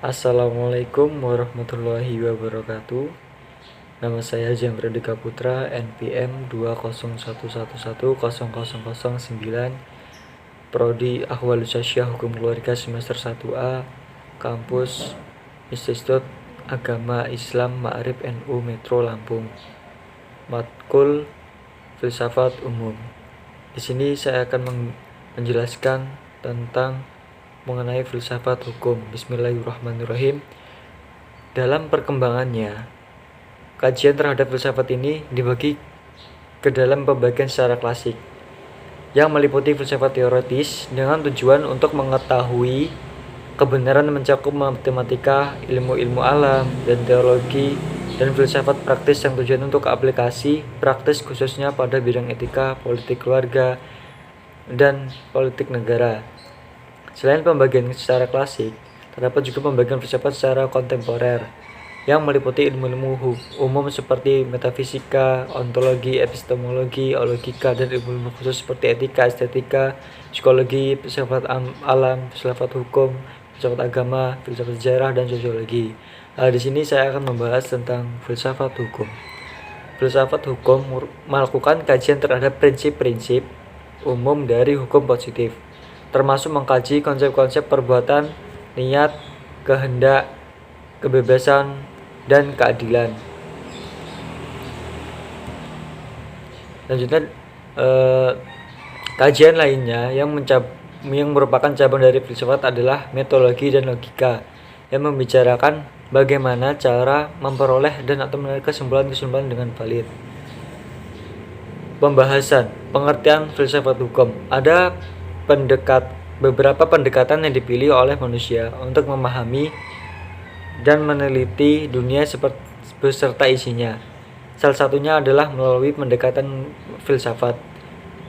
Assalamualaikum warahmatullahi wabarakatuh. Nama saya Jamradika Putra, NPM 20111000009, Prodi Ahwal Syariah Hukum Keluarga semester 1A, Kampus Institut Agama Islam Ma'arif NU Metro Lampung. Matkul Filsafat Umum. Di sini saya akan menjelaskan tentang mengenai filsafat hukum. Bismillahirrahmanirrahim. Dalam perkembangannya, kajian terhadap filsafat ini dibagi ke dalam pembagian secara klasik, yang meliputi filsafat teoritis dengan tujuan untuk mengetahui kebenaran mencakup matematika, ilmu-ilmu alam, dan teologi, dan filsafat praktis yang tujuan untuk aplikasi praktis khususnya pada bidang etika, politik keluarga, dan politik negara. Selain pembagian secara klasik, terdapat juga pembagian filsafat secara kontemporer yang meliputi ilmu-ilmu umum seperti metafisika, ontologi, epistemologi, logika, dan ilmu-ilmu khusus seperti etika, estetika, psikologi, filsafat alam, filsafat hukum, filsafat agama, filsafat sejarah, dan sosiologi. Di sini saya akan membahas tentang filsafat hukum. Filsafat hukum melakukan kajian terhadap prinsip-prinsip umum dari hukum positif, termasuk mengkaji konsep-konsep perbuatan, niat, kehendak, kebebasan, dan keadilan. Selanjutnya, kajian lainnya yang merupakan cabang dari filsafat adalah metodologi dan logika, yang membicarakan bagaimana cara memperoleh dan atau menarik kesimpulan-kesimpulan dengan valid. Pembahasan pengertian filsafat hukum. Ada beberapa pendekatan yang dipilih oleh manusia untuk memahami dan meneliti dunia beserta isinya. Salah satunya adalah melalui pendekatan filsafat.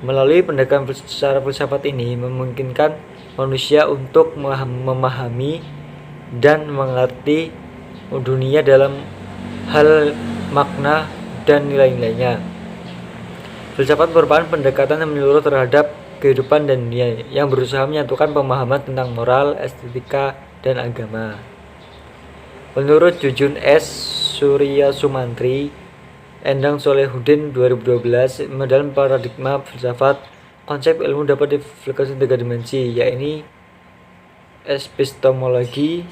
Melalui pendekatan secara filsafat ini memungkinkan manusia untuk memahami dan mengerti dunia dalam hal makna dan nilai-nilainya. Filsafat merupakan pendekatan yang menyeluruh terhadap kehidupan dan dunia, yang berusaha menyatukan pemahaman tentang moral, estetika, dan agama. Menurut Jujun S. Surya Sumantri, Endang Solehudin 2012, dalam paradigma filsafat, konsep ilmu dapat diaplikasikan 3 dimensi, yaitu epistemologi,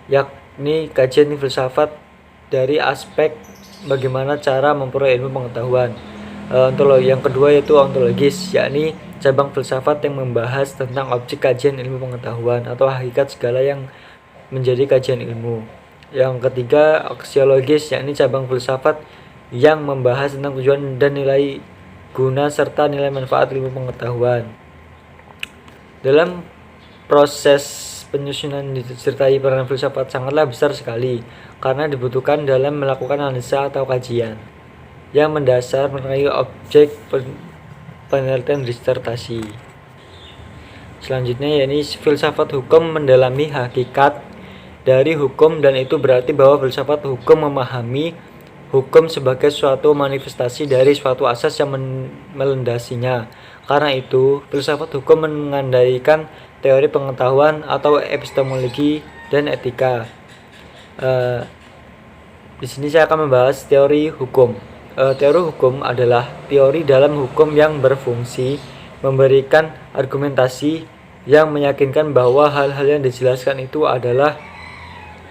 yakni kajian filsafat dari aspek bagaimana cara memperoleh ilmu pengetahuan. Yang kedua yaitu ontologis, yakni cabang filsafat yang membahas tentang objek kajian ilmu pengetahuan atau hakikat segala yang menjadi kajian ilmu. Yang ketiga aksiologis, yakni cabang filsafat yang membahas tentang tujuan dan nilai guna serta nilai manfaat ilmu pengetahuan. Dalam proses penyusunan disertai peran filsafat sangatlah besar sekali, karena dibutuhkan dalam melakukan analisa atau kajian yang mendasar mengenai objek penelitian disertasi. Selanjutnya yaitu filsafat hukum mendalami hakikat dari hukum, dan itu berarti bahwa filsafat hukum memahami hukum sebagai suatu manifestasi dari suatu asas yang melandasinya. Karena itu, filsafat hukum mengandaikan teori pengetahuan atau epistemologi dan etika. Di sini saya akan membahas teori hukum. Teori hukum adalah teori dalam hukum yang berfungsi memberikan argumentasi yang meyakinkan bahwa hal-hal yang dijelaskan itu adalah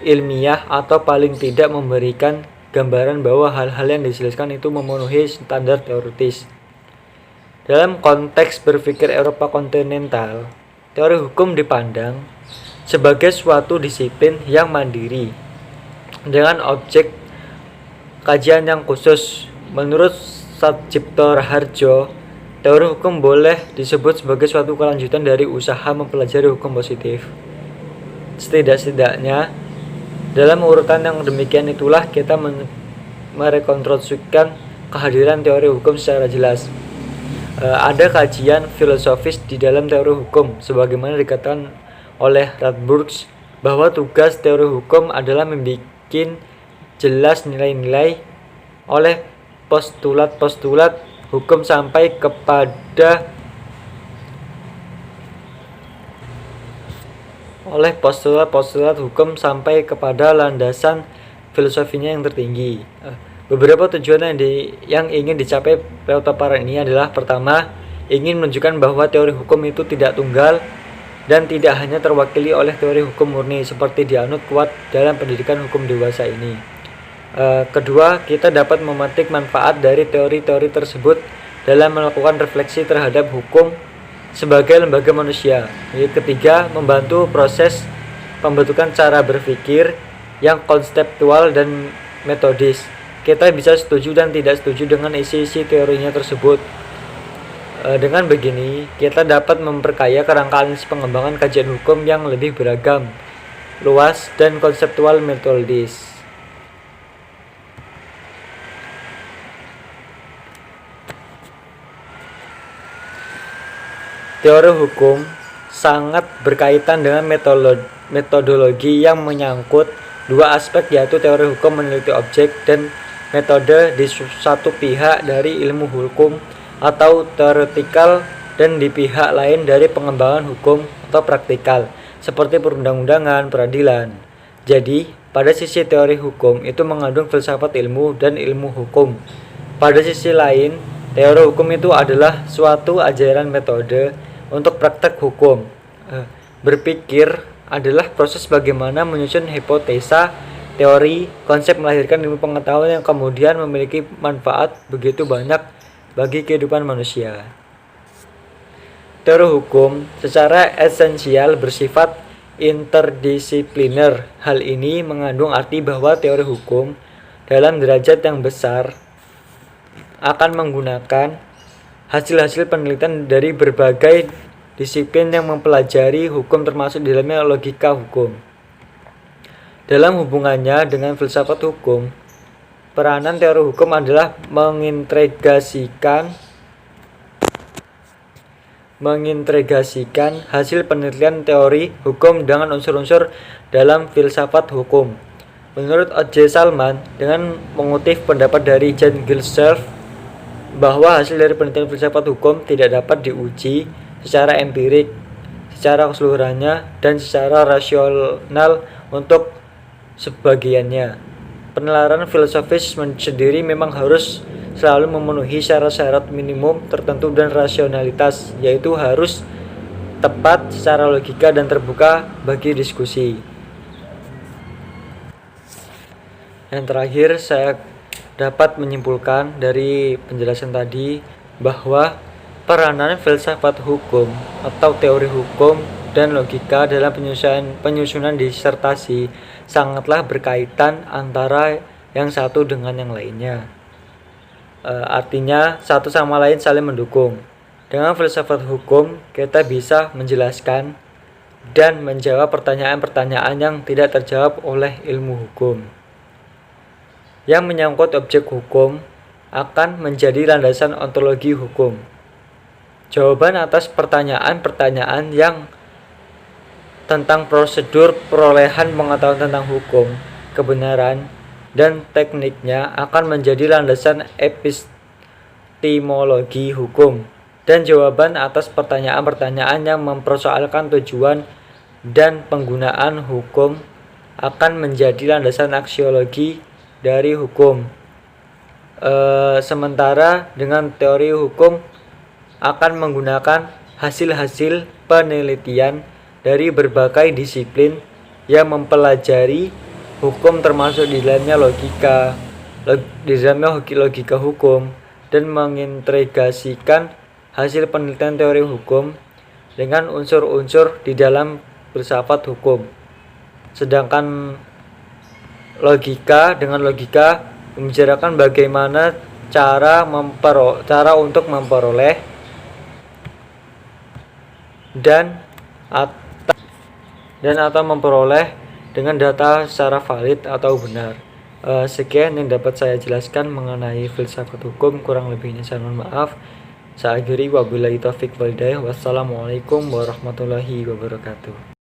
ilmiah atau paling tidak memberikan gambaran bahwa hal-hal yang dijelaskan itu memenuhi standar teoritis. Dalam konteks berpikir Eropa kontinental, teori hukum dipandang sebagai suatu disiplin yang mandiri dengan objek kajian yang khusus. Menurut Satjipto Raharjo, teori hukum boleh disebut sebagai suatu kelanjutan dari usaha mempelajari hukum positif. Setidak-tidaknya, dalam urutan yang demikian itulah kita merekonstruksikan kehadiran teori hukum secara jelas. Ada kajian filosofis di dalam teori hukum, sebagaimana dikatakan oleh Radbruch bahwa tugas teori hukum adalah membuat jelas nilai-nilai oleh postulat-postulat hukum sampai kepada oleh postulat-postulat hukum sampai kepada landasan filosofinya yang tertinggi. Beberapa tujuan yang ingin dicapai lewat paparan ini adalah: pertama, ingin menunjukkan bahwa teori hukum itu tidak tunggal dan tidak hanya terwakili oleh teori hukum murni seperti dianut kuat dalam pendidikan hukum dewasa ini. Kedua, kita dapat memetik manfaat dari teori-teori tersebut dalam melakukan refleksi terhadap hukum sebagai lembaga manusia. Ketiga, membantu proses pembentukan cara berpikir yang konseptual dan metodis. Kita bisa setuju dan tidak setuju dengan isi-isi teorinya tersebut. Dengan begini, kita dapat memperkaya kerangka analisis pengembangan kajian hukum yang lebih beragam, luas, dan konseptual metodis. Teori hukum sangat berkaitan dengan metodologi yang menyangkut dua aspek, yaitu teori hukum meneliti objek dan metode di satu pihak dari ilmu hukum atau teoretikal dan di pihak lain dari pengembangan hukum atau praktikal seperti perundang-undangan, peradilan. Jadi, pada sisi teori hukum itu mengandung filsafat ilmu dan ilmu hukum. Pada sisi lain, teori hukum itu adalah suatu ajaran metode untuk praktek hukum. Berpikir adalah proses bagaimana menyusun hipotesa, teori, konsep melahirkan ilmu pengetahuan yang kemudian memiliki manfaat begitu banyak bagi kehidupan manusia. Teori hukum secara esensial bersifat interdisipliner. Hal ini mengandung arti bahwa teori hukum dalam derajat yang besar akan menggunakan hasil-hasil penelitian dari berbagai disiplin yang mempelajari hukum, termasuk di dalamnya logika hukum. Dalam hubungannya dengan filsafat hukum, peranan teori hukum adalah mengintegrasikan hasil penelitian teori hukum dengan unsur-unsur dalam filsafat hukum. Menurut O.J. Salman, dengan mengutip pendapat dari Jan Gilself bahwa hasil dari penelitian filsafat hukum tidak dapat diuji secara empirik, secara keseluruhannya, dan secara rasional untuk sebagiannya. Penelitian filosofis sendiri memang harus selalu memenuhi syarat-syarat minimum tertentu dan rasionalitas, yaitu harus tepat secara logika dan terbuka bagi diskusi. Yang terakhir, saya dapat menyimpulkan dari penjelasan tadi bahwa peranan filsafat hukum atau teori hukum dan logika dalam penyusunan disertasi sangatlah berkaitan antara yang satu dengan yang lainnya. Artinya satu sama lain saling mendukung. Dengan filsafat hukum kita bisa menjelaskan dan menjawab pertanyaan-pertanyaan yang tidak terjawab oleh ilmu hukum. Yang menyangkut objek hukum akan menjadi landasan ontologi hukum. Jawaban atas pertanyaan-pertanyaan yang tentang prosedur perolehan pengetahuan tentang hukum, kebenaran, dan tekniknya akan menjadi landasan epistemologi hukum. Dan jawaban atas pertanyaan-pertanyaan yang mempersoalkan tujuan dan penggunaan hukum akan menjadi landasan aksiologi dari hukum. Sementara dengan teori hukum akan menggunakan hasil-hasil penelitian dari berbagai disiplin yang mempelajari hukum, termasuk di dalamnya logika hukum, dan mengintegrasikan hasil penelitian teori hukum dengan unsur-unsur di dalam filsafat hukum. Sedangkan logika membicarakan bagaimana cara untuk memperoleh dan atau memperoleh dengan data secara valid atau benar. Sekian yang dapat saya jelaskan mengenai filsafat hukum, kurang lebihnya saya mohon maaf. Saya akhiri, wabillahi taufiq wal hidayah. Wassalamualaikum warahmatullahi wabarakatuh.